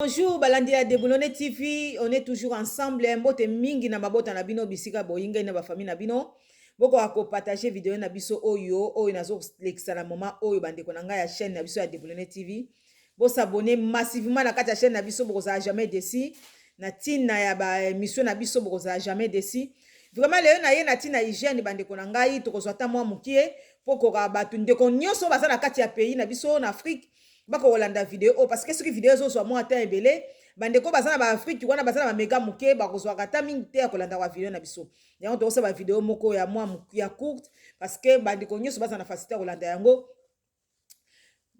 Bonjour, balandi ya Deboulonné TV, on est toujours ensemble. Mbote mingi na mabota na bino bisika boyinga na ba famille na bino. Boko ako partager vidéo na biso oyo nazo lekisa na moment oyo bandeko na ngai ya chaîne na biso ya Deboulonné TV. Bo s'abonner massivement na kati ya chaîne na biso boko za jamais déçu. Na tina ya ba émission na biso boko za jamais déçu. Vraiment le na ye na tina hygiène bandeko na ngai to kozwa ta mwa mukie poko ka batu ndeko nyonso baza na kati ya pays na biso na Afrique. Bako olanda vidéo parce que ce qui vidéo zo so mo ata ebele bandeko baza na ba Afrique wana baza na ba mega muke bakozwa kata mingi te ya kolanda wa vidéo na biso yango to ba vidéo moko ya mwa ya courte parce que bandeko nyonso baza na facilité ya kolanda yango.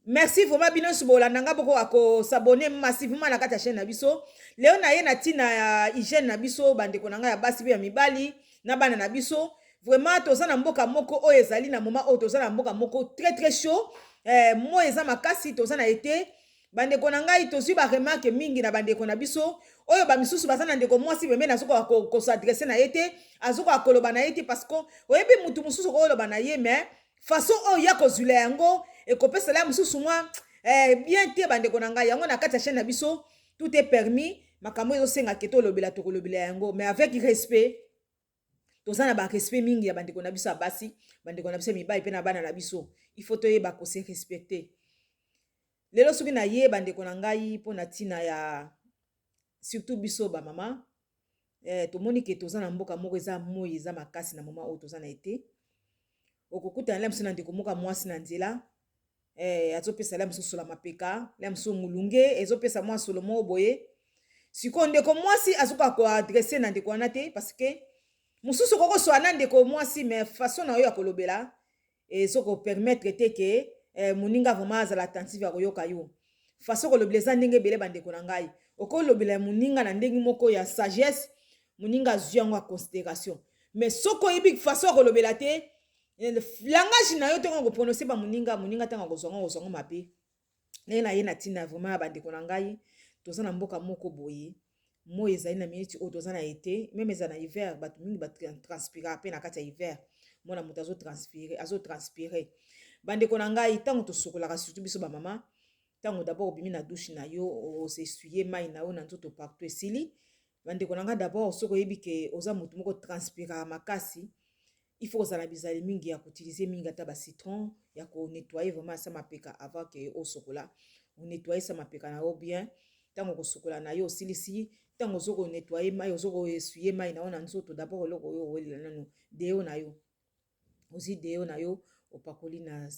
Merci vraiment bino so bolanda nga boko ako s'abonner massivement na kati ya chaîne na biso leo na ye na tina ya hygiène na biso bandeko na nga ya basi bi ya mibali na bana na biso vraiment toza na mboka moko oyo ezali na moment oyo toza na mboka moko très chaud. Moi eza makasi toza na été bandeko na ngai tozwi ba remarque mingi na bandeko na biso oyo ba misusu baza na ndeko mwasi bembe na soko ko s'adresser na été azoko akoloba na été parce que oyebi mutu mususu ko loba na ye mais façon oyo ya kozula yango ekopesa la mususu mwa bien te bandeko na ngai yango na kati ya chaîne na biso tout est permis makambo ezo senga keto lobela to kolobela yango mais avec respect. Toza na ba respect mingi ya bandeko na biso abasi bandeko na biso mibali pe na bana na biso il faut toyeba ko se respecter lelo soki na ye bandeko na ngai po na tina ya surtout biso ba mama tomoni ke toza na mboka moko eza moi eza makasi na mama oyo toza na été okokutana la mso na ndeko moka mwasi na nzela azopesa la mso sola mapeka la mso mulunge ezopesa mwa solo mo boye siko ndeko mwasi azoka ko adresser na ndeko wana te parce que mususu koko so anande ko mwasi mais façon na yo ya kolobela ezoko permettre te ke muninga vraiment azala attentive ya koyoka yo façon kolobela za ndenge bele bandeko na ngai okolobela muninga na ndenge moko ya sagesse muninga zyango ya considération mais soko yebi façon kolobela te langage na yo te ko prononcer ba muninga tanga kozonga mabe na ye na tina vraiment bandeko na ngai toza na mboka moko boye moi ezali na minute oyo toza na été même eza na hiver bato mingi batranspira pe na kati ya hiver mwana moto azotranspire bandeko na ngai ntango tosokolaka surtout biso bamama ntango d'abord obimi na douche na yo osesuye mai na yo na nzoto partout esili bandeko na ngai d'abord soki oyebi ke oza motu moko transpiraka makasi il faut kozala bizali mingi ya koutilize mingi ata bacitron ya konettoye vraiment asa mapeka avant ke osokola onettoye sa mapeka na yo bien ntango kosokola na yo osilisi ntango ozoko nettoyer mai ozoko essuyer mai na yo na nzoto d'abord eloko oyo owelela nano deo na yo ozi deo na yo opakoli na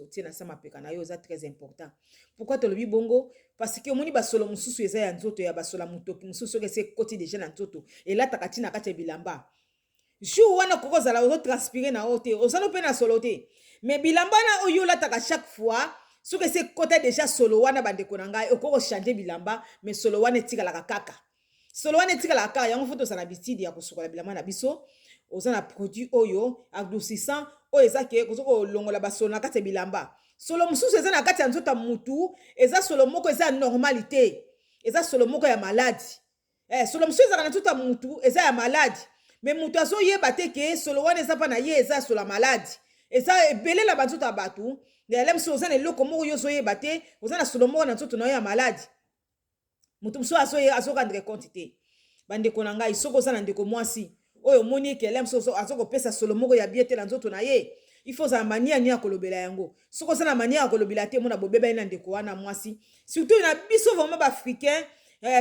otie na sa mapeka na yo eza très important. Pourquoi tolobi bongo? Parce que omoni basolo mosusu eza ya nzoto ya basola motoki mosusu soki ese koti déjà na nzoto elataka ntina kati ya bilamba jour wana kokozala ozotranspire na yo te ozana mpe na solo te mais bilamba na oyo olataka chaque fois soki ese kota déjà solo wana bandeko na ngai okoko changer bilamba mais solo wana etikalaka kaka solo wana etikalaka kaka yango fo tozala na bitidi ya kosokola bilamba na biso oza na produit oyo adoucissant oyo eza ke kozoko longola basolo na kati ya bilamba solo mosusu eza na kati ya nzoto ya mutu eza solo moko eza ya normalité eza solo moko ya maladi solo mosusu ezaka na nzoto ya mutu eza ya maladi mais mutu azoyeba te ke solo wana eza mpa na ye eza solo ya maladi eza ebele na banzoto ya bato ndela mosusu oza na eloko moko yo ozoyeba te oza na solo moko na nzoto na yo ya maladi mutu mosusu azokandre compte te bandeko na ngai soki oza na ndeko mwasi oyo omoni ekele mosusu azokopesa solo moko ya bie te na nzoto na ye il faut ozala mania nini ya kolobela yango soki oza na mania ya kolobela te mona bobeba ye na ndeko wana mwasi surtout na biso vraiment baafricain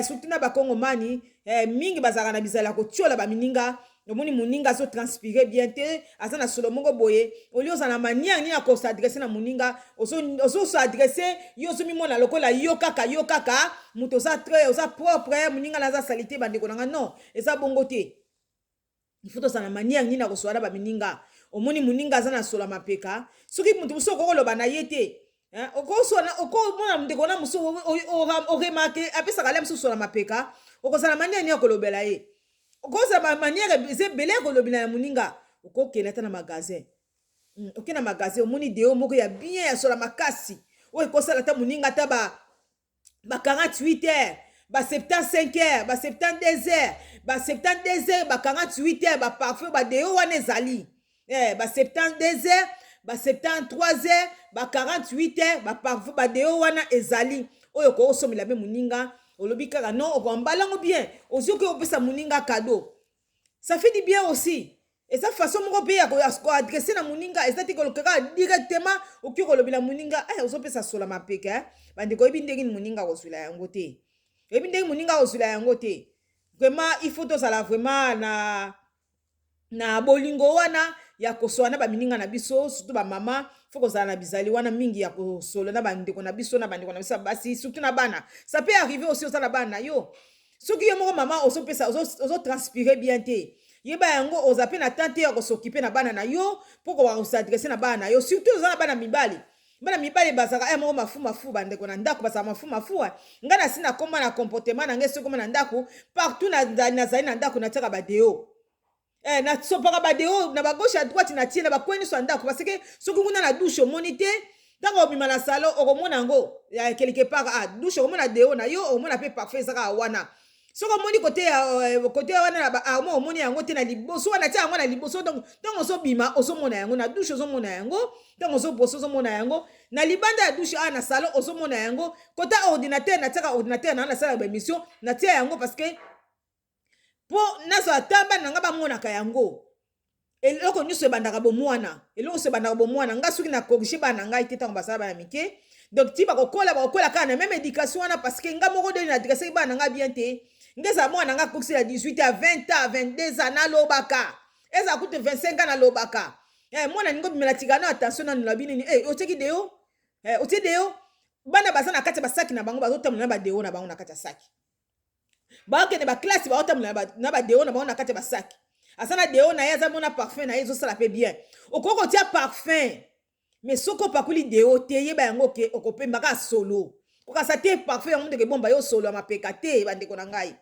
surtout na bakongomani mingi bazalaka na bizala kotiola bamininga omoni muninga azotranspire bien te aza na solo moko boye oli ozala na mania nini ya kosadresse na muninga ozosadresse yo ozomimona lokola yo kaka moto oza propre muninga na aza salite bandeko na nga non eza bongo te il faut tozala na mania nini ya kosola bamininga omoni muninga aza na solo mapeka soki moto mosusu okokoloba na ye te okomona ndeko na mosusu oremake apesaka le mosusu na mapeka okozala mania nini ya kolobela ye okozala manière eza ebele ya kolobela ya moninga okokende ata na magasin oke na magasin omoni deo moko ya bien ya sola makasi oyo ekosala ata moninga ata ba 48 heures ba 75 heures ba 72 heures ba 72 heures ba 48 heures ba parfum ba deo wana ezali ba 72 heures ba 73 heures ba 48 heures ba parfum ba deo wana ezali oyo ko osomela be muninga olobi kaka non okoambalango bien ozoki opesa muninga cadeau ça fait du bien aussi et ça façon moko pe ya ko adresser na muninga ezati kolokeka directement oki kolobela muninga ozopesa sola mapeka bande ko ebindeki muninga kozwila yango te ebindeki muninga kozwila yango te vraiment il faut tozala vraiment na bolingo wana ya kosola na bamininga na biso surtout bamama faut kozala na bizali wana mingi ya kosola na bandeko na biso na bandeko na biso basi surtout na bana ça peut arriver aussi osala bana yo soki yo moko mama ozopesa ozotranspire bien te yeba yango oza pe na tante ya kosokipe na bana na yo mpo kosadresse na bana na yo surtout oza na bana mibali bazaka moko mafu bandeko na ndako bazala mafu nga na sina koma na comportement na ngai soki koma na ndako partout nazali na ndako natiaka badeo na sopaka badeo na bagauche à droite na tie na bakweni so ndako parce que soki kuna na douche omoni te ntango obima na salon okomona yango quelque part douche okomona deo na yo omona pe parfait ezaka wana soki omoni kote wana na baarmo omoni yango te na liboso wana tia yango na liboso donc ntango ozobima ozomona yango na douche ozomona yango ntango ozoboso ozomona yango na libanda ya douche na salon ozomona yango kota ordinateur natiaka ordinateur na sala ya baémission natia yango parce que po nazwa tamba nanga bamonaka yango eloko nyonso ebandaka bomwana nga soki na corrige bana ngai te ntango basala bana mike donc ti bakokola kaka na même éducation wana parce que nga moko deli na adresse bana nga bien te ngeza mwana nga kokisi ya 18 à 20 ans 22 ans nalobaka eza kute 25 ans nalobaka mwana ningo bimela tikana attention nanu na binini oteki deo otie deo bana baza na kati ya basaki na bango bazotambola na badeo na bango na kati ya saki bakende baklase baotambola na badeo na bango na kati ya basaki asana deo na ye aza mona parfum na ye ezosala pe bien okoki kotia parfum mais soki opakoli deo te yeba yango ke okopembaka solo kokasa te parfum yango ndeke bomba yo solo ya mapeka te bandeko na ngai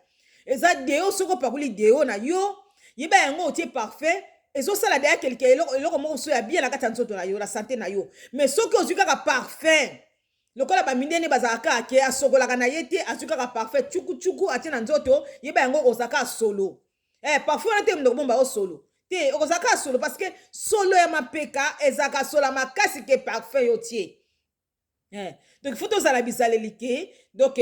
eza deo soki opakoli deo na yo yeba yango otie parfum ezosala deya kelke eloko moko so ya bien na kati ya nzoto na yo na sante na yo mais soki ozwi kaka parfum lokola bamindeni bazalaka ake asokolaka na ye te azwi kaka parfum tchuku atie na nzoto yeba yango ozalaka solo parfum wana te ndeko bomba yo solo te okozalaka solo parce que solo ya mapeka ezalaka solo makasi ke parfum yo tie donc il faut tozala bizaleli ke donc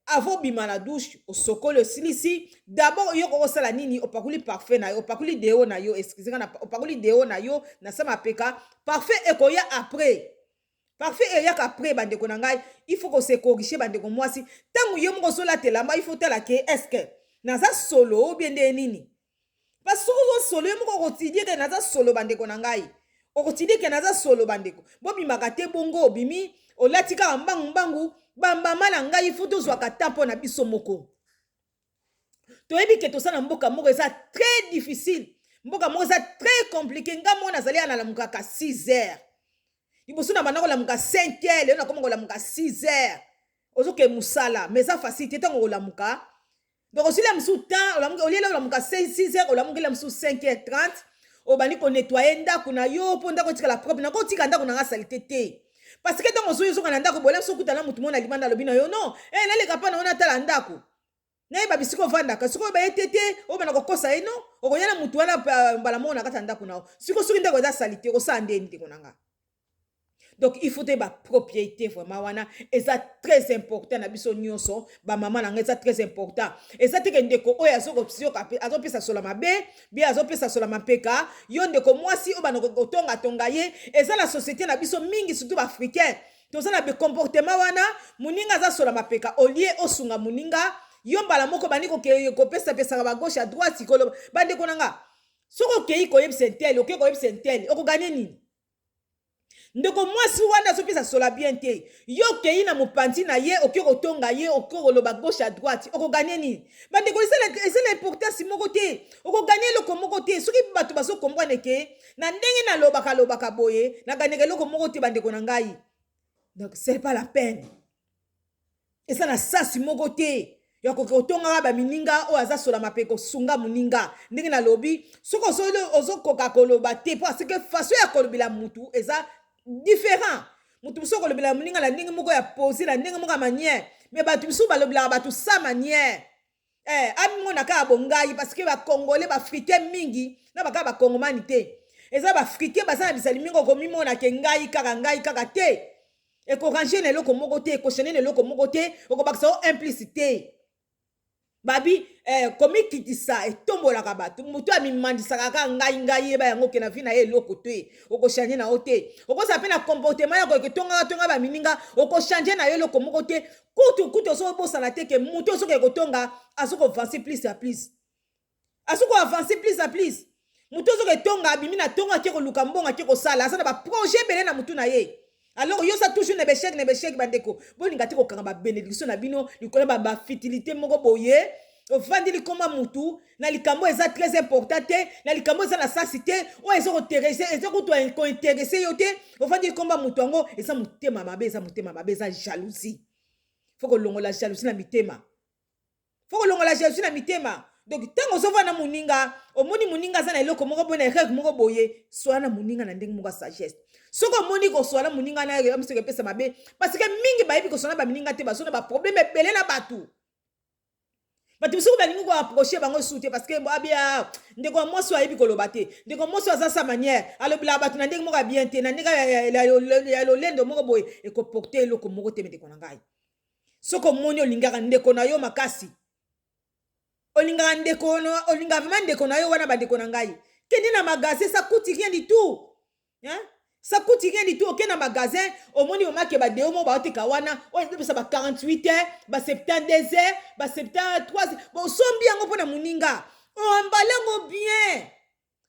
avant bima na douche osokoli osilisi d'abord yo kokosala nini opakoli parfum na yo opakoli deo na yo opakoli deo na yo na sa mapeka parfum ekoya après parfait eyaka après bandeko na ngai il faut ko se corriger bandeko mwasi tangu yo moko solatelama il faut tala ke est-ce que naza solo ou bien nde nini parce que solo yo moko okotidie ke naza solo bandeko na ngai okotidie ke naza solo bandeko bobimaka te bongo obimi olati kaka mbangu bambama na ngai il faut tozwaka ta mpo na biso moko toyebi ke tosala mboka moko eza très difficile mboka moko eza très compliqué nga moko nazali analamukaka 6 heures liboso na banda kolamuka 5 heures lelo nakoma kolamuka 6 heures ozoke musala mais eza facilité ntango kolamuka donc osila mosusu temps oliela olamuka 6 heures olamukela mosusu 5h30 obandi konettoye ndako na yo mpo ndako etikala propre nakotika ndako nanga salite te parce que ntango ozoyozoka na ndako bola mosusu okutana motu mona libanda alobi na yo non naleka mpa na yo natala ndako nayeba bisika ovandaka sikoyo baye te te obana kokosa ye no okoya na motu wana mbala moko na kati ya ndako na yo sikoyo soki ndako eza salite okosala ndeni ndeko nanga. Donc il faut ba propriété vraiment wana eza très important na biso nyonso ba mama na ngeza très important eza te ke ndeko oya azopesa sola mabe bien azopesa sola mapeka yo ndeko mwasi obana kotonga ye eza la société na biso mingi surtout ba africain toza na be comportement wana muninga za sola mapeka olie osunga muninga yo mbala moko bani ko pesa ba gauche à droite kolo bande konanga soko kei ko yebse tel okei ko yebse tel okoganye nini ndeko mwasi wana azopesa sola bien te yo kei na mopanzi na ye oki kotonga ye okoloba gauche à droite okoganye nini bandeko ezala importance moko te okoganye eloko moko te soki bato bazokomprendre ke na ndenge nalobaka boye naganeka eloko moko te bandeko na ngai donc c'est pas la peine eza na sasi moko te ya kokotongaka bamininga oyo aza sola mapeko sunga muninga ndenge nalobi soki ozokoka koloba te po aseke faso ya kolobela mutu eza différent mutu biso kolobela muninga na ndenge moko ya posi na ndenge moko ya manière mais bato biso balobelaka bato sa manière amimona kaka bongai parce que bakongole baafricain mingi na bakaka bakongomani te eza baafricain baza na bisali mingi okomimona ke ngai kaka te Et qu'on range eloko moko te, ko changer eloko moko te, oko bakisa implicité. Babi komi kitisa etombola ka bato mutu amimandisaka ka ngai ba yango ke na vi na ye eloko te oko changer na ote oko sa pe na comportement ya ko ke tonga ba mininga oko changer na ye eloko moko te kutu so bosana te ke mutu so ke ko tonga asoko avancer plus à plus asoko avancer plus à plus mutu so ke tonga bimi na tonga ke ko luka mbonga ke ko sala asana ba projet belé na mutu na ye. Alors yo sa toujours ne beshek bandeko bolinga te ko kanga ba bénédiction na bino likolo ba fertilité moko boye ofandi likoma mutu na likambo eza très important te na likambo eza na sasi te o eza ko intéresser yo te ofandi likoma mutu yango eza mutema mabe eza jalousie faut ko longola jalousie na mitema donc tango ozova na muninga omoni muninga za na eloko moko boye na règle moko boye soa na muninga na ndenge moko sagesse soko moni ko soa na muninga na yo mseke pesa mabe parce que mingi bayibi ko soa na ba muninga te baso na ba problème ebele na batu batu soko balingi ko approcher bango soute parce que abia ndeko moso ayibi ko loba te ndeko moso aza sa manière alobila batu na ndenge moko bien te na ndenge ya lolendo moko boye e ko porter eloko moko te ndeko na ngai soko moni olingaka ndeko na yo makasi olinga vraiment ndeko na yo wana ba ndeko na ngai kendi na magasin ça coûte rien du tout hein ça coûte rien du tout ok na magasin omoni omake ba deo mo ba oteka wana o epesa ba 48 heures ba 72 heures ba 73 bon sombi yango pona muninga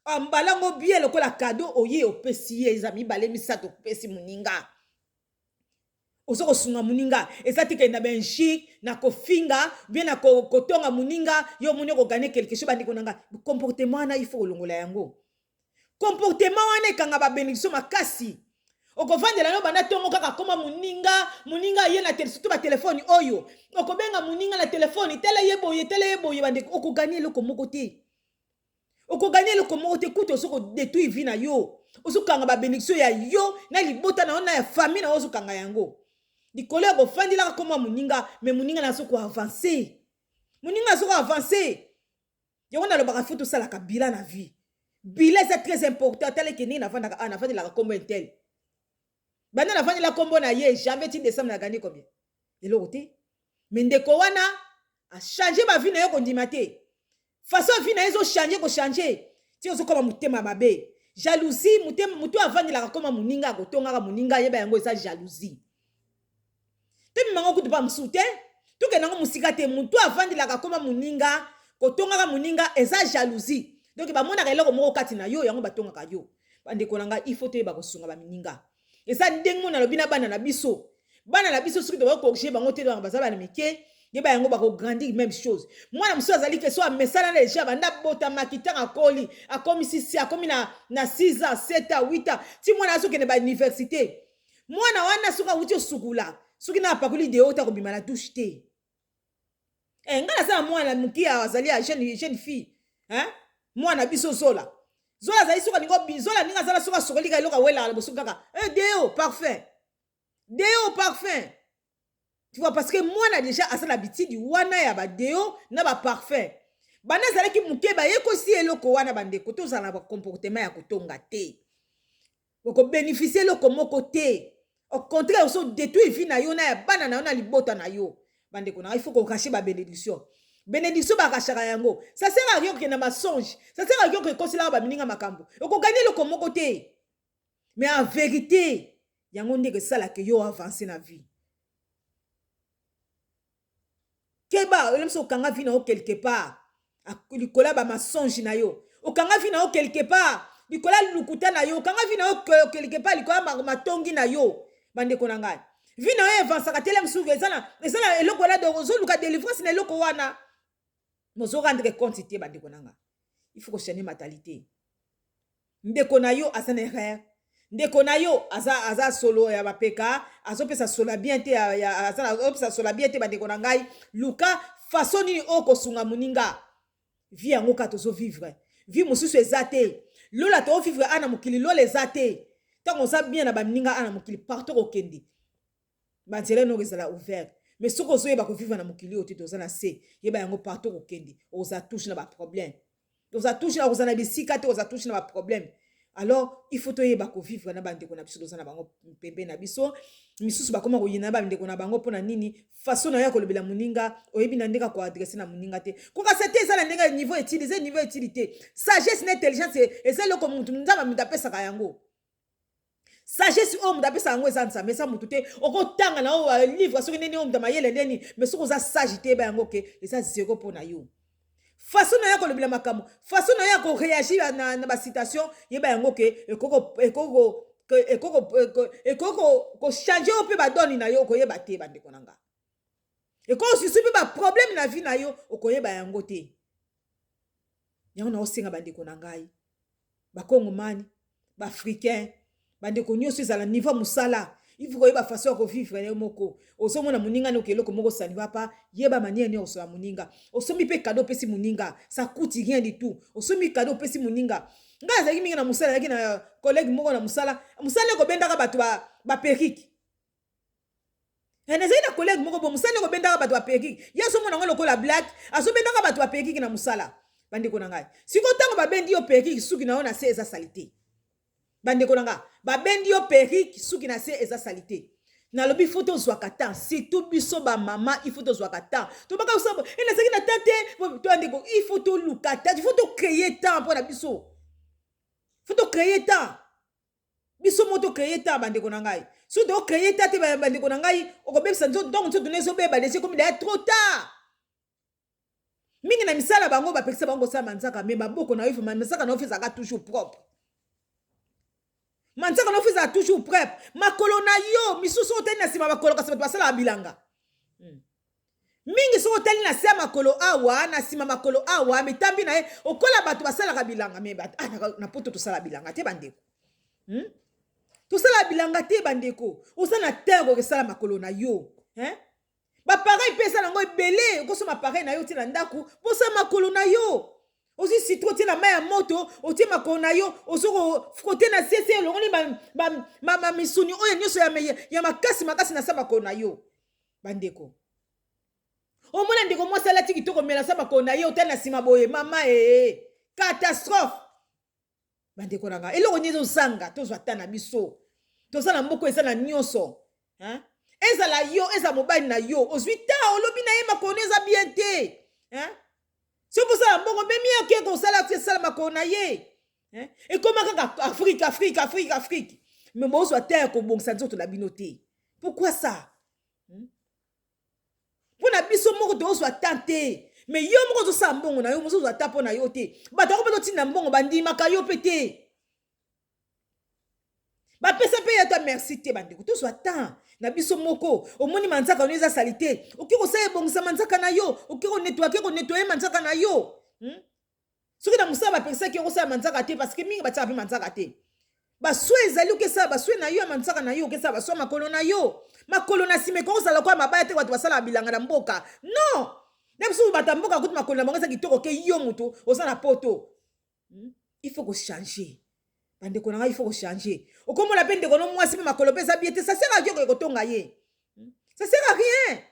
ambalango bien lokola cadeau oye opesi ye ezami bale misato opesi muninga osoko sunga muninga ezatike na benchi na kofinga bien na kotonga muninga yo muni ko gagner quelque chose bandiko nanga comportement na il faut longola yango comportement wana ekanga ba bénédiction makasi okovandela no banda tongo kaka koma muninga ye na surtout ba téléphone oyo okobenga muninga na téléphone tele yeboye bandiko okogagner loko moko te kuto soko détruire vie na yo osokanga ba bénédiction ya yo na libota na ona ya famille na osokanga yango likolo ya kofandilaka koma muninga mais muninga na soko avancer yango nalobaka fo tosalaka bilan na vie bilan c'est très important tale ke nini nafandilaka kombo intel banda nafandila kombo na ye janvier ti décembre na gagné combien eloko te mais ndeko wana a changer ba vie na yo kondima te façon vie na yo changer ko changer ti ozokoma mutema mabe jalousie mutu avandilaka koma muninga akotongaka muninga yeba yango eza jalousie temi mango kutu pa msu te tuke nango musika te mutu avandilaka koma muninga kotongaka muninga eza jalousie donc bamonaka eloko moko kati na yo yango batongaka yo bandeko nanga il faut te bakosunga bamininga eza ndenge mona lobi na bana na biso soki to bakorige bango te donc bazala na mike yeba yango bakograndir même chose mwana mosusu azali ke so amesana na deja banda botamaki ntango akoli akomi na 6 ans 7 ans 8 ans ti mwana azokende bauniversité mwana wana soki awuti osukula soki na apakoli deo ota kobima na douche te nga nasala mwana moki azali ya jeune fille mwana biso zola azali soki alingo zola ndenge azala soki asokolika eloko awelaka na bosoki kaka deo parfum tu vois parce que mwana déjà asala bitidi wana ya badeo na baparfum bana azalaki moke bayekosi eloko wana bandeko tozala na bacomportement ya kotonga te okobénéficie eloko moko te au contraire oso détruire vie na yo na ya bana na yo na libota na yo bandeko na il faut kokache babénédiction bakashaka yango ça sert à rien kokenda masonge ça sert à rien kokosilaka bamininga makambo okoganye eloko moko te mais en vérité yango ndenge esalaka yo avance na vie keba ole mso okanga vie na yo quelque part likola bamasonge na yo okanga vie na yo quelque part likola lukuta na yo okanga vie na yo quelque part likola matongi na yo bandeko na ngai vie na yo evansaka tele mosuku eza na eloko wana donc ozoluka délivrance na eloko wana mozorendre compte te bandeko na ngai il faut kochanger mentalité ndeko na yo aza na erreur ndeko na yo aza solo ya bapeka azopesa sola bien te azopesa sola bien te bandeko na ngai luka façon nini okosunga muninga vie yango ka tozovivre vie mosusu eza te lola tovivre ana mokili lola eza te ntango oza bien na baninga ana mokili partout okende banzela noko ezala ouvert mais soki ozoyeba kovivre na mokili oyo te toza na se yeba yango partout okende oza touche na baproblème oza touche na kozala na bisika te oza touche na baproblème alors il faut toyeba ko vivre na bandeko na biso tozana bango pembe na biso misusu bakoma koyina na bandeko na bango pona nini façon na ya kolobela muninga oyebi na ndeka ko adresser na muninga te koka c'était ça na ndeka niveau étude niveau utilité sagesse na intelligence et c'est le comme mutu nzamba mutapesa ka yango sagesse o mutapesa yango ezanza mais ça mutu te okotanga na o livre soki nini o mutamayele neni mais soki oza sage te ba yango ke eza zéro pona yo façon na ya kolobela makambo façon na ya ko réagir na ba citation yeba yango ke ekoko ko changer o pe ba doni na yo ko yeba te bandeko nanga ekoko susu pe ba problème na vie na yo okoyeba yango te yango na osenga bandeko na ngai ba kongomani ba africain bandeko nyonso ezala niveau musala il faut koyeba façon ko vivre ne moko osomona muninga no keloko moko sani papa yeba manière ne osoa muninga osomi pe cadeau pesi muninga ça coûte rien du tout osomi cadeau pesi muninga nga azaki mingi na musala yaki na collègue moko na musala ko bendaka bato ba periki ezaki na collègue moko bo musala ko bendaka bato ba periki ya somona ngo lokola black aso bendaka bato ba periki na musala bandeko na ngai siko tango ba bendi yo periki suki na ona se eza salité bandeko nanga babendi yo periki suki na se eza salité na lobi photo zwakata surtout biso ba mama il faut to zwakata to baka usabo ina seki na tante to andeko il faut to lukata il faut to créer temps pour na biso faut to créer temps biso moto créer temps bandeko nanga so to créer temps te bandeko nanga okobebisa nzo donc nzo donner so beba déjà comme il est trop tard mingi na misala bango ba pekisa bango sa manzaka mais baboko na yo manzaka na ofisa ka toujours propre manzaka no fiza toujours prêt makolo na yo misusu oteli na sima makolo kasi bato basala bilanga mingi so oteli na sima makolo awa na sima makolo awa mitambi na ye okola bato basala bilanga me bato na poto to sala bilanga te bandeko to sala bilanga te bandeko osana terre ko sala makolo na yo ba pareil pesa nango ebele ko so ma pareil na yo ti na ndaku po sa makolo na yo aussi citron ti na mai ya moto oti makolo na yo osoko frotter na sese longoni ba misuni oyo nyonso ya makasi na sa makolo na yo bandeko omona ndeko mwasi alati kitoko mela sa makolo na yo otali na nsima boye mama catastrophe bandeko na ngai eloko nini ezosanga tozwa ta na biso toza na mboko eza na nyonso ezala yo eza mobali na yo ozwi ta olobi na ye makolo eza bien te si vous savez, bon, mais mieux que comme ça, là, c'est ça, ma konaye. Et comment Afrique. Mais bon, soit terre comme bon, ça nous la binoté. Pourquoi ça? Pour la biso moko to soit tenté. Mais yo moko to sa mbongo na yo, mo soit tapo na yo te. Ba to ko to tina mbongo bandi makayo pété. Ba pesa pe ya to merci te bandi ko to soit tant. Na biso moko omoni manzaka oneza salité oki ko saye bongisa manzaka na yo oki ko nettoyer manzaka na yo soki na musaba pesa ki ko saye manzaka te parce que mingi batia pe manzaka te ba swe ezali oki sa ba swe na yo manzaka na yo oki sa ba swa makolo na sime ko sala kwa mabaya te watu basala bilanga na mboka non na biso batamboka kutu makolo na bango sa kitoko ke yo muto osana poto il faut ko changer bandeko nanga il faut changer okomona pe ndeko no mwasi pe makolo pesa biete ça sert à quoi ko tonga ye ça sert à rien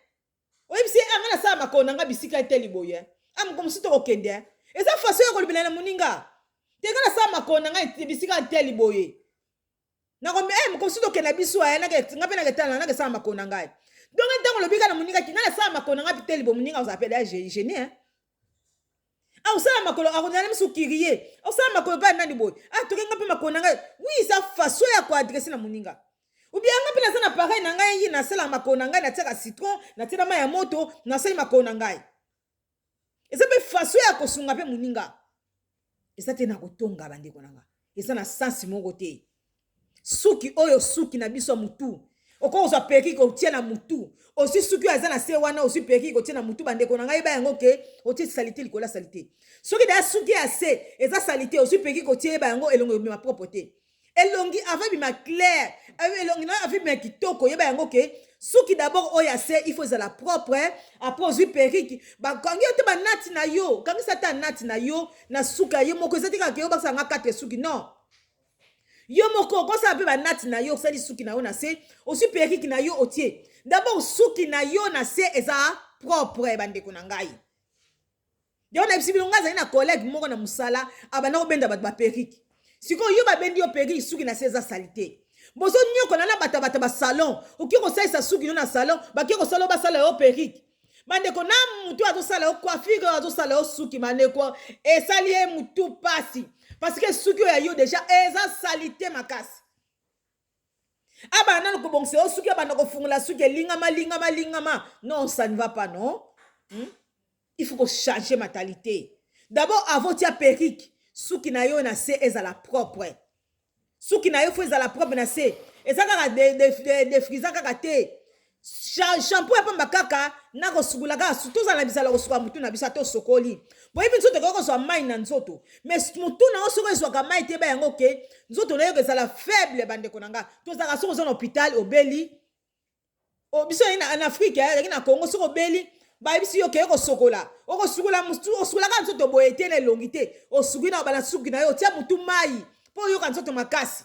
oyebisi anga na sa makolo nanga bisika eteli boye am comme si to okende eza façon ya kolibela na muninga tenga na sa makolo nanga bisika eteli boye na ko comme si to okende biso ya na ke ngape na ketala na ke sa makolo nanga donc ntango lobika na muninga kinga na sa makolo nanga biteli bo muninga osapela génie osala makolo akonala misu kirie osala makolo pa nani boy tokenga pe makolo nanga oui ça façon ya ko adresser na muninga ou bien nga pe na sana pareil na ngai na sala makolo nanga na tika citron na tika mai ya moto na sala makolo nanga eza pe façon ya ko sunga pe muninga eza te na kotonga bandeko nanga eza na sens moko te suki oyo suki na biso mutu oko oza peki ko tia na mutu aussi suki aza na se wana aussi peki ko tia na mutu bandeko na ngai ba yango ke oti salité likola salité soki da suki ase eza salité aussi peki ko tia ba yango elongo ma propreté elongi avec ma clair elongi na avec ma kitoko yeba yango ke suki d'abord oya se il faut za la propre après aussi peki ba kangi te ba nati na yo kangi sata nati na yo na suka yo moko zetika ke yo ba sanga 4 suki non yo moko ko sa pe ba nati na yo sali suki na yo na se aussi periki na yo otie d'abord suki na yo na se eza propre bandeko na ngai yo na bisibi nga za na collègue moko na musala abana ko benda ba periki Siko yo babendi yo perruque suki na seza salite. Bozo nyoko na bata ba salon. Oki ko sa suki no na salon, ba ki ko sala ba sala yo perruque. Bande ko na mutu azo sala yo coiffure azo sala yo suki mane ko e sali e mutu pasi. Parce que suki yo yo déjà eza salite makasi. Aba nana ko bongse o suki aba nako fungula suki lingama. Non, ça ne va pas non. Il faut changer mentalité. D'abord avant tia perruque, suki na yo na se ezala propre. Suki na yo faut ezala propre na se. Ezaka de frisa kaka te. Shampoo ya pamba kaka na ko sugula ka suto za na bisala ko suka mutu na bisa to sokoli. Bo ibi nzoto ko so mai na nzoto. Mais mutu na osoko so ka mai te ba yango ke nzoto na yo ke sala faible bande konanga. To za ka soko zo na hôpital obeli. O biso en Afrique ya na Congo soko obeli. Ba ibisi yo ke ko sokola. O ko sugula mutu o sugula ka nzoto bo etele longité. O sugina bala suki na yo tia mutu mai. Po yo ka nzoto makasi.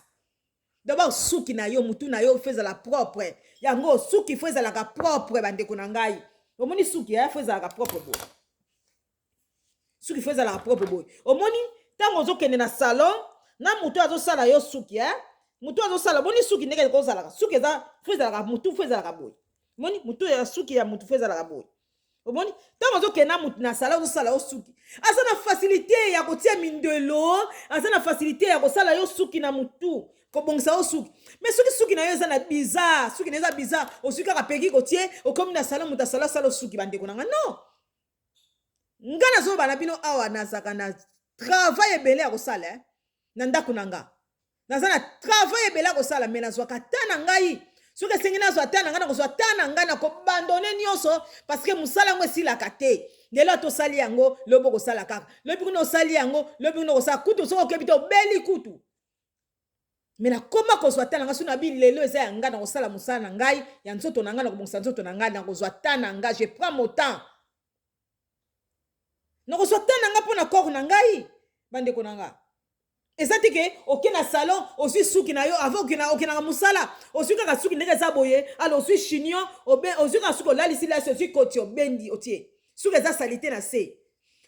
D'abord suki na yo mutu na yo feza la propre. Yango suki feza la propre bande konangai. Omoni suki ya feza la propre boy. Suki feza la propre boy. Omoni tango zo kende na salon na mutu azo sala yo suki ya. Mutu azo sala boni suki ndeke ko sala. Suki za feza la mutu feza la boy. Moni mutu ya suki ya mutu feza la boy. Omoni tango zo kende na mutu na sala zo sala yo suki. Asa na facilité ya kotia mindelo, asa na facilité ya ko sala yo suki na mutu. Kobongsa o suki. Mais suki na yo eza na bizarre. Suki na eza bizarre. O suki ka peki ko tie, o komi na salon muta sala sala suki bande konanga. Non. Ngana zo bana bino awa na zaka na travail ebele ya ko sala eh. Na ndako nanga. Na zana travail ebele ya ko sala mais na zo ka tana ngai. Suki sengi na zo tana ngana ko zo tana ngana ko bandone nyonso parce que musala ngo sila kate. Ndelo to sali yango lobo ko sala kaka. Lobi no sali yango, lobi no ko sa kutu so ko kebito beli kutu. Mais na koma ko zwa tana ngasuna bi lelo eza ya ngana ko sala musala na ngai ya nzoto na ngana ko bongsa nzoto na ngai na ko zwa tana nga je prends mon temps. Na ko zwa tana nga pona corps na ngai bande ko na nga. Eza tike okena salon osi suki na yo avant okena musala osi kaka suki ndeke za boye alors osi chignon osi kaka suki olalisi la osi koti obendi otie. Suki eza salite na se.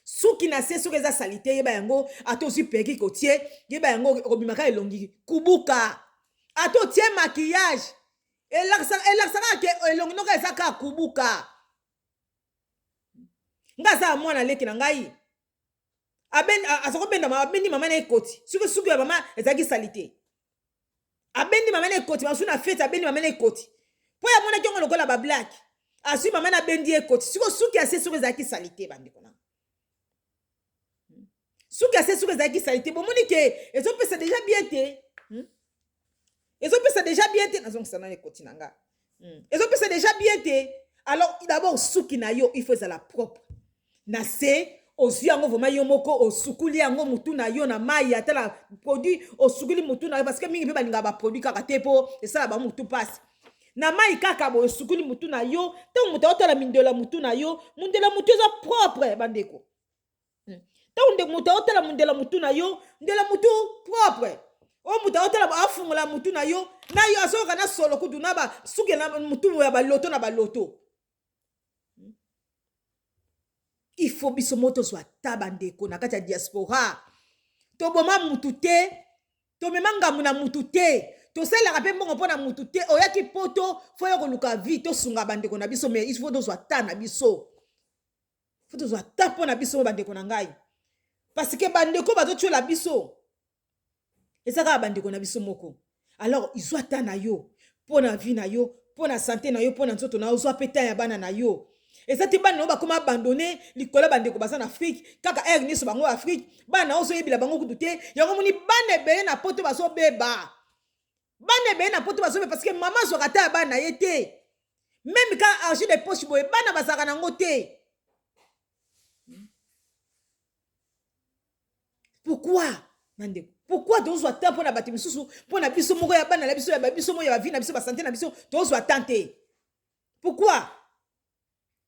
Suki na se suki eza salite yeba yango ato si peki kotie yeba yango obimaka elongi kubuka ato tie maquillage elaksa ke elongi noka eza ka kubuka ngaza mwana leki na ngai asoko benda abendi mama na ekoti suki ya mama ezaki salite abendi mama na ekoti masu na fete abendi mama na ekoti po ya mwana kiongo lokola ba black asu mama na bendi ekoti suki ase suki ezaki salite bandeko na suki ase suki ezaki salite bomoni ke ezopesa déjà bien te ezopesa déjà bien te nazongisa na ekoti na nga ezopesa déjà bien te alors d'abord suki na yo il faut ezala propre na se ozwi yango vraiment yo moko osukuli yango mutu na yo na mai atala produit osukuli mutu na yo parce que mingi pe balinga ba produit kaka te po esala ba mutu passe na mai kaka bo osukuli mutu na yo te mutu otala mindela mutu na yo mundela mutu eza propre bandeko te mutu otala mundela mutu na yo ndela mutu propre o mutu otala afungula mutu na yo asoka na solo kudu na ba suke na mutu ya baloto na baloto. Il faut biso moto soit tabandeko na kati ya diaspora. To boma mutu te, to memanga muna mutu te. To sala ka pe mbongo pona mutu te, oyaki poto fo yo koluka vi to sunga bandeko na biso mais il faut to soit ta na biso. Faut to soit ta pona biso bandeko na ngai. Parce que bandeko ba to tchola biso. Ezaka bandeko na biso moko. Alors il soit ta na yo, pona vie na yo, pona santé na yo, pona nzoto na yo, soit peta ya bana na yo. Et ça te bana ba comment abandonner likola bandeko basa na Afrique kaka air ni so bango Afrique bana oso yebila bango kutute yango moni bana be na poto baso beba bana be na poto baso beba parce que maman so kata bana yete même quand argent de poche boy bana basaka na ngote. Pourquoi bandeko pourquoi dozo attendre pour na batimi susu pour na biso moko ya bana la biso ya biso mo ya vie na biso ba santé na biso dozo attendre pourquoi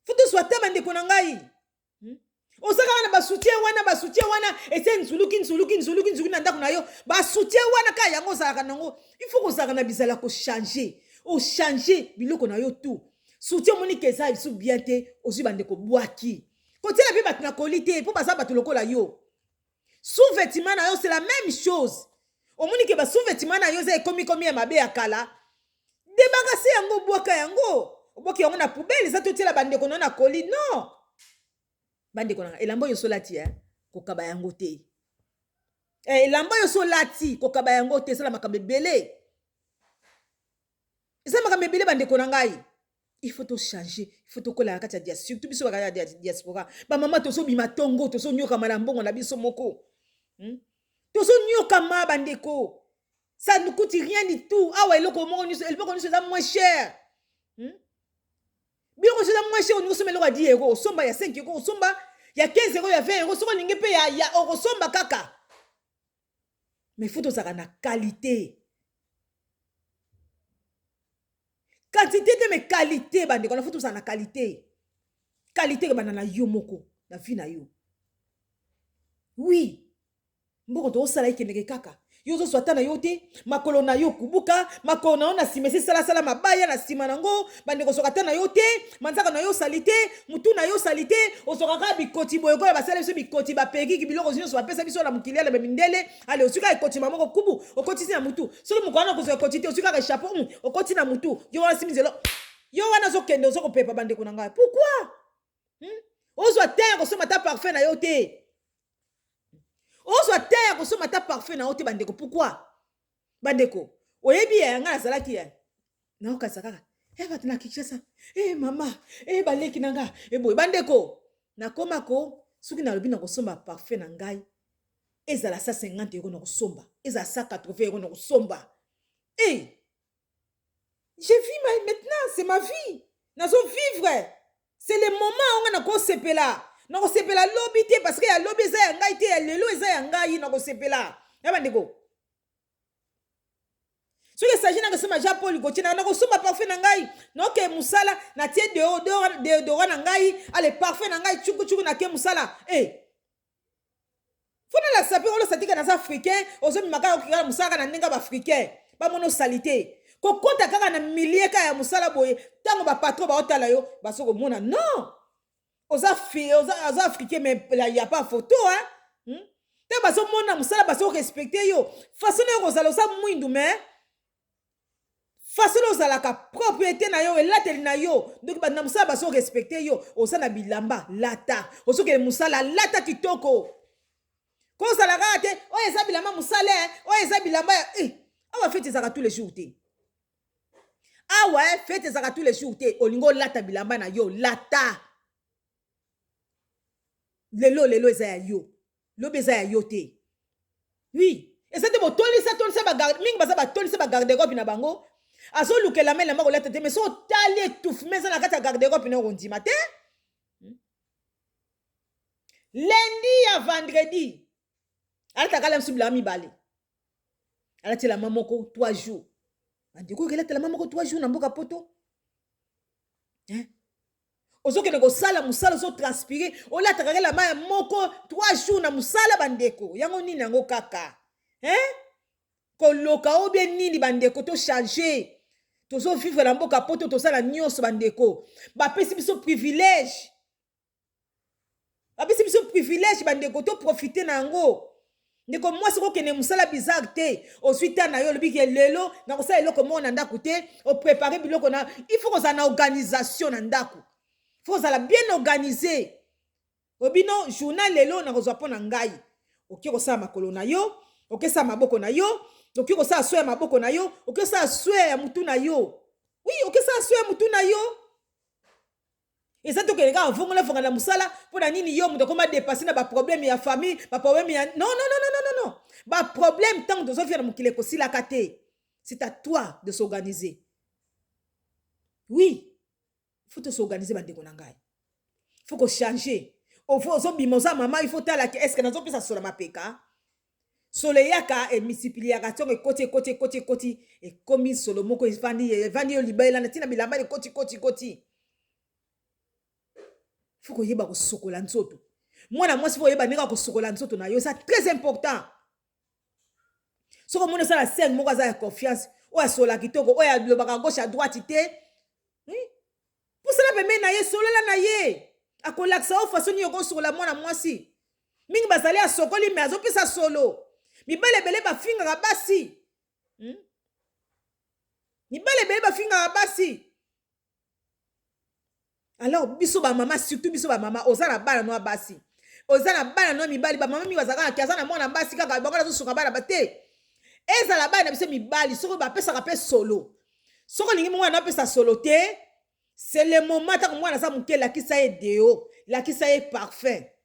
faut que soit tellement de konangai osaka wana ba soutien wana ese nzuluki na ndako na yo ba soutien wana ka yango zaka nango il faut ko zaka na bizala ko changer o changer biloko na yo tout soutien moni ke za biso bien te osi bande ko boaki ko tela bi bat na qualité pour basa bat lokola yo sous-vêtement na yo c'est la même chose omoni ke ba sous-vêtement na yo za ekomi komi ya mabe ya kala debakase yango bwaka yango oboki yango na poubelle za totiela bandeko na koli non bandeko na elamba yo solati kokaba yango te elamba yo solati kokaba yango te sala makambe belé eza makambe belé bandeko na ngai il faut to changer il faut to kola kati ya dia surtout biso bakaya diaspora ba mama to so bima tongo to so nyoka malambongo na biso moko to so nyoka ma bandeko ça ne coûte rien du tout ah ouais eloko moko nyuso eloko nyuso eza moins cher biloko eza moins cher on somba eloko ya 10 euros somba ya 5 euros somba ya 15 euros ya 20 euros soko ninge pe ya somba kaka mais faut to saka na qualité quantité de mes qualités bandeko na faut to saka na qualité qualité bana na yo moko na vie na yo oui mboko to sala ikendeke kaka yo zo swata na yo te makolo na yo kubuka makolo na yo na simesi sala mabaya na sima nango bandeko sokata na yo te manzaka na yo salite mutu na yo salite osokaka bikoti boye ko basala biso bikoti bapeki biloko zino so bapesa biso na mukili ala bemindele ale osika ekoti mamoko kubu okoti na mutu solo mukwana ko so ekoti te osika ka chapeau okoti na mutu yo wana simizelo yo wana zo kende zo ko pepa bandeko na ngai pourquoi ozo atteindre ko so mata parfait na yo te Ozo terre ko so mata parfait na ote bandeko pourquoi bandeko oyebi ya nga nazalaki ya na okasa kaka batuna kikisa mama baleki nanga boy bandeko na komako suki na lobi na kosomba parfait na ngai ezala 150 euros na kosomba ezala 180 euros na kosomba je vis maintenant c'est ma vie nazo vivre c'est le moment on na ko sepela na kosepela lobi te parce que ya lobi eza ya ngai te ya lelo eza ya ngai na kosepela ya bandeko soki esaji na kosoma ja poli kotina na kosomba parfait na ngai noke musala na tie deodora na ngai ale parfait na ngai chuku na ke musala fona la sape olo satika na africain ozomimaka okikala musala na ndenge baafricain bamono salite kokota kaka na milieka ya musala boye ntango bapatron baotala yo basoko mona non oza africain mais il n'y a pas photo te baso mona musala baso respecter yo façon yo kozala oza mwindu mais façon ozalaka propriété na yo elateli na yo donc bana musala baso respecter yo oza na bilamba lata osoke musala lata kitoko ko ozala kaka te oyo eza bilamba musala oyo eza bilamba awa fete ezaka tous les jours te awa fete ezaka tous les jours te olingo lata bilamba na yo lata lelo eza ya yo lobi eza ya yo te oui eza te botolisa bagarde mingi baza batolisa bagarde-robe na bango azolukela mele moko lata te mais so otali étouffement eza na kati ya garde-robe na okondima te lundi ya vendredi alataka la msubila mibale alatela mamoko 3 jours bandeko okelatela mamoko 3 jours na mboka poto ozokende kosala musala ozotranspire olataka la maya moko 3 jours na musala bandeko yango nini yango kaka koloka o bien nini bandeko to changer tozo vivre na mboka poto tosala nyonso bandeko bapesi biso privilège bandeko to profiter na yango ndeko mwasi kokende musala bizarre te osuita na yo lobi ke lelo na kosala eloko moko na ndako te oprépare biloko na il faut kozala na organisation na ndako faut kozala bien organisé obino journal lelo na kozwa mpo na ngai oki kosala makolo na yo okesala maboko na yo oki kosala soya maboko na yo oki kosala soya ya mutu na yo oui okesala soya ya mutu na yo eza tokeleka avongola fonga na musala mpona nini yo moto akoma dépasser na baproblème ya famille baproblème ya non baproblème ntango tozofia na mokili ekosilaka te c'est à toi de s'organiser oui faut te s'organiser bandeko na ngai faut ko changer ozobima oza mama il faut talaki estce nazopesa solo mapeka solo eyaka emisipiliaka ntongo ekoti ekomi solo moko evandi yo libela na ntina bilamba ekoti faut koyeba kosokola nzoto mwana mwasi faut koyeba ndenge kosokola nzoto na yo ça très important soko mona sala 5 moko aza ya confiance oyo asola kitoko oyo alobaka gauche à droite te pusala pembeni na ye solola na ye akolakisa o façon nini okosokola mwana mwasi mingi bazali asokoli me azopesa solo mibali ebele bafingaka basi. Mibali ebele bafingaka basi. Alors biso ba mama, surtout biso ba mama, ozana bana no basi. Ozana bana no mibali ba mama mi bazaka ki azana mwana basi kaka bango na suka bana bate. Ezala bana biso mibali soko ba pesa ka pe solo. Soko lingi mwana na pesa solo te. C'est le moment ta mwana sa muke la kisa ye deo, la kisa ye parfait.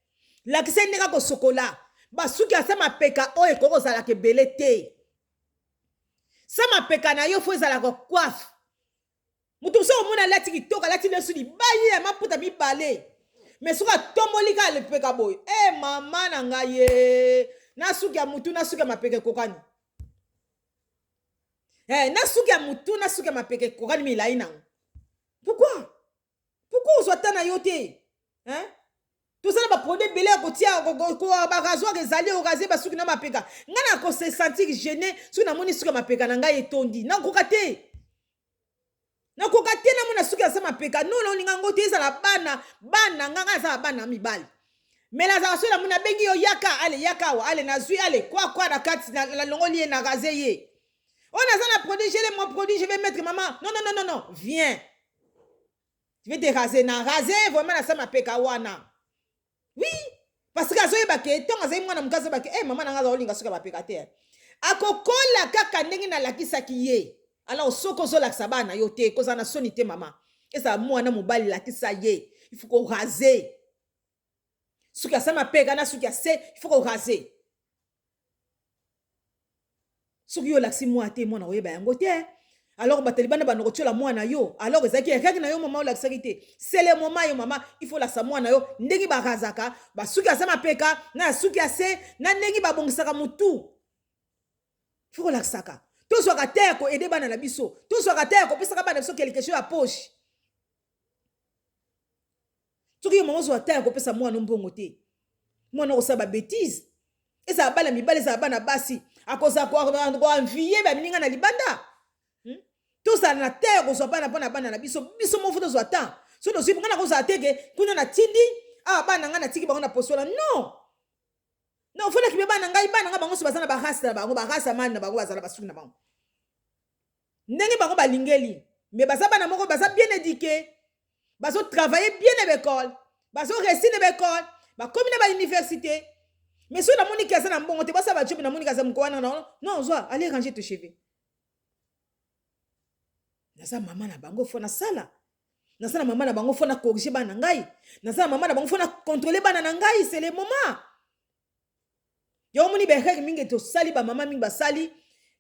La kisa ye neka ko sokola. Ba suki asema peka o e koko zala ke belé te. Sama peka na yo fo ezala ko coiffe. Mutu so mona lati kitoka lati lesu li bayi ya maputa mi balé. Mais soka tomolika le peka boy. Eh mama na ngaye. Na suki ya mutu na suki ya mapeke kokani. Na suki ya mutu na suki ya mapeke kokani mi la ina. Pourquoi? Pourquoi on soit tant à yoté? Hein? Tout ça va produire belé à côté ba rasoir ezali au raser ba suki na mapeka. Ngana ko se sentir gêné su na moni suki mapeka na ngai etondi. Na kokate. Na kokate na mona suki sa mapeka. Non non ninga ngote za la bana nganga za bana mibali. Mais la za so la mona bengi yo yaka ale yaka wa ale na zui ale kwa na kati na longoli na raser ye. On a ça na produit, j'ai mon produit, je vais mettre maman. Non, viens. Je vais te raser na raser vraiment na ça mapeka wana. Oui, parce que azoye bake ton azoye mwana mukazo bake maman na ngaza olinga suka mapeka te. Akokola kaka ndenge na lakisa kiye. Alors soko zo lakisa bana yo te koza na soni te mama. Esa mwana mobali lakisa ye. Il faut qu'on raser. Suka ça mapeka na suka se, il faut qu'on raser. Suki yo laksi mwa te mwana oyeba yango te. Alors batelibana ba nokotiola mwana yo. Alors ezaki ekaki na yo mama o laksaki te. C'est le moment yo mama, il faut la sa mwana yo ndenge ba razaka, ba suki asama peka na suki ase na ndenge ba bongisaka mutu. Il faut la saka. To so ka terre ko aider bana na biso. To so ka terre ko pesa ka bana biso quelque chose à poche. Suki yo mama so terre ko pesa mwana mbongo te. Mwana osaba bêtise. Esa bala mibale za bana basi. Akoza ko envier ba mininga na libanda. Tout ça na terre ko so bana bana na biso mo foto zo ata. So do sipo ngana ko za teke kuna na tindi bana ngana tiki bango na posola. Non, faut que bana ngai bana nga bango so bazana ba rasa man na bango bazala basuki na bango. Ndenge bango ba lingeli, mais baza bana moko baza bien éduqué. Bazo travailler bien à l'école. Bazo rester à l'école, ba comme na ba université. Mais si la moni kaza na mbongo te basa ba job na moni kaza mkoana non, zwa, allez ranger tes cheveux. Naza mama na bango fona sala. Naza na mama na bango fona corriger bana ngai. Naza mama na bango fona contrôler bana na ngai, c'est le moment. Yo moni be règle mingi to sali ba mama mingi ba sali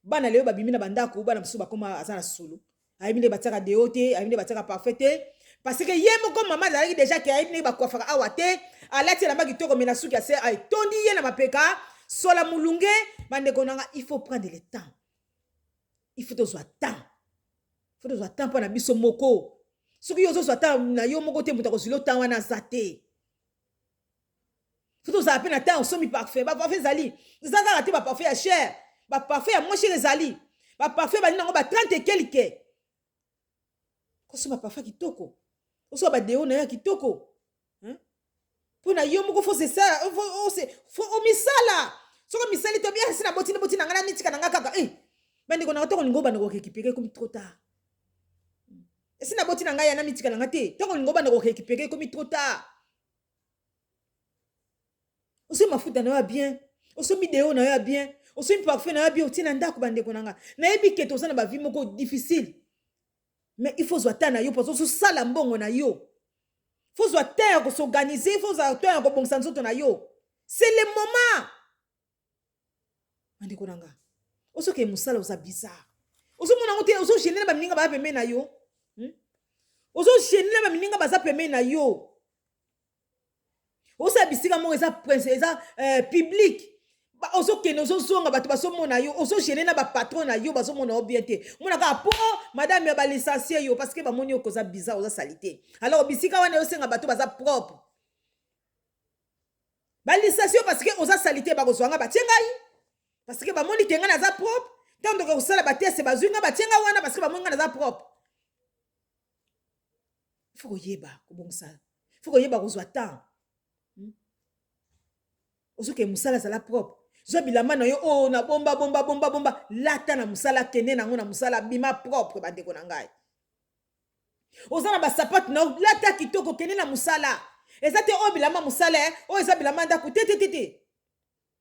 bana leo ba bimina bandako bana msusu ba koma azana sulu. Ayibine bataka deote, ayibine bataka parfaite parce que yemo comme maman zalaki déjà ki ayibine ba kwafaka awate, alati na magi toko mena suki ase ay tondi ye na mapeka, sola mulunge, bande konanga il faut prendre le temps. Il faut toujours temps. Il faut toujours temps pour na biso moko. Soki yo zo temps na yo moko te mutako silo temps wana zate. Faut tous appeler na temps somi parfait ba parfait zali zaka rate ba parfait à cher ba parfait à moins cher zali ba parfait ba ningo ba 30 et quelques ko so ba parfait kitoko ko so ba deo na ya kitoko hein pour na yo moko faut c'est ça faut o misala soko misali to bien sina boti na ngana mitika na ngaka bandi ko na to ko lingo ba na ko récupérer comme trop tard sina boti na ngaya na mitika na ngate to ko lingo ba na ko récupérer comme trop tard. Oso mafuta na yo bien, oso mideo na yo bien, oso parfait na yo bien, otina ndako bande konanga. Na yebi ke to sana ba vie moko difficile. Mais il faut zoata na yo parce que ça la mbongo na yo. Faut zoata ko s'organiser, faut zoata ko bongsa nzoto na yo. C'est le moment. Bande konanga. Oso ke musala oza bizarre. Oso mona ngote oso gêner ba mininga ba pembe na yo. Oso gêner ba mininga ba za pembe na yo. Osa bisika mo eza prince eza public ba oso kene oso zonga bato baso mona yo oso gêner na ba patron na yo baso mona obiente mona ka po madame ya ba licencié yo parce que ba moni okoza bizarre oza salité alors bisika wana yo senga bato baza propre ba licencié parce que oza salité ba kozwanga ba tiengai parce que ba moni kenga na za propre tant que osala ba test ba zunga ba tienga wana parce que ba moni na za propre il faut yeba ko bongsa il faut yeba kozwa temps. Oso ke musala sala propre. Zo bilamba na yo oh na bomba lata na musala kene nango na musala bima propre bandeko na ngai. Ozana ba sapate na lata kitoko kene na musala. Ezate o bilamba musala o eza bilamba ndako te.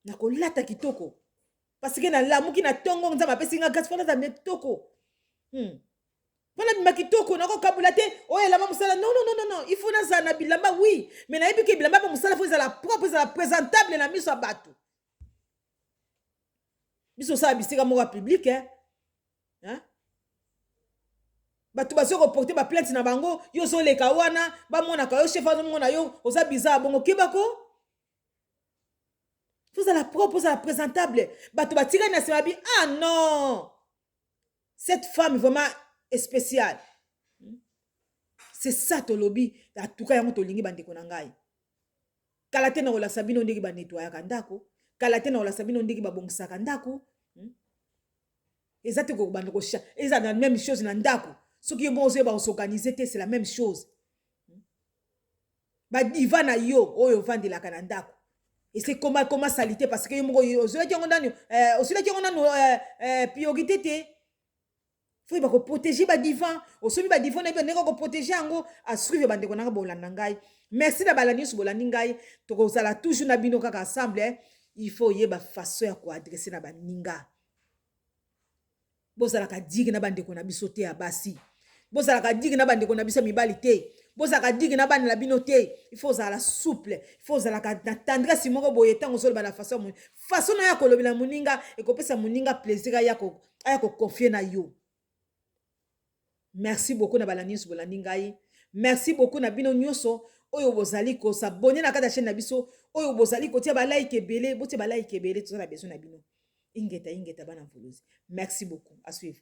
Na ko lata kitoko. Parce que na lamuki na tongo nzama pesi nga gas fona za metoko. Voilà bima kitoko na ko kabula te o elamba musala non il faut na za na bilamba oui mais na yebi ke bilamba ba musala faut la propre za présentable na miso abatu. Biso sa bisika moko public hein batu baso reporter ba plainte na bango yo so leka wana ba mona ka yo chef azo mona yo oza bizarre bongo kebako faut la propre za présentable batu batika na sema bi ah non cette femme vraiment est spéciale. C'est ça to lobby en tout cas yango to lingi bandeko na ngai kala te na ola sabino ndiki ba nettoyer ka ndako kala te na ola sabino ndiki ba bongisaka ndako ezate ko bandeko sha eza la même chose na ndako soki bon ozo ba s'organiser te c'est la même chose ba diva na yo oyo vandela ka na ndako et c'est comment salité parce que yo moko ozo ki ngondani ozo ki ngondani priorité te faut ba ko protéger ba divan osomi ba divan na be ndeko ko protéger yango a suivre bandeko na bolanda ngai. Merci na balani su bolandi ngai to ko sala toujours na bino kaka ensemble il faut yeba façon ya ko adresser na ba ninga bozala ka digi na bandeko na biso te ya basi bozala ka digi na bandeko na biso mibali te bozala ka digi na bana na bino te il faut zala souple il faut zala ka na tendresse moko boye tango solo ba na façon na ya ko lobela muninga e ko pesa muninga plaisir ya ko confier na yo. Merci beaucoup na balani su bolandi ngai. Merci beaucoup na bino nyoso oyo bozali ko s'abonner na kata chaîne na biso oyo bozali ko tia ba like ebele botie ba like ebele to na besoin na bino ingeta bana voluzi. Merci beaucoup à suivre.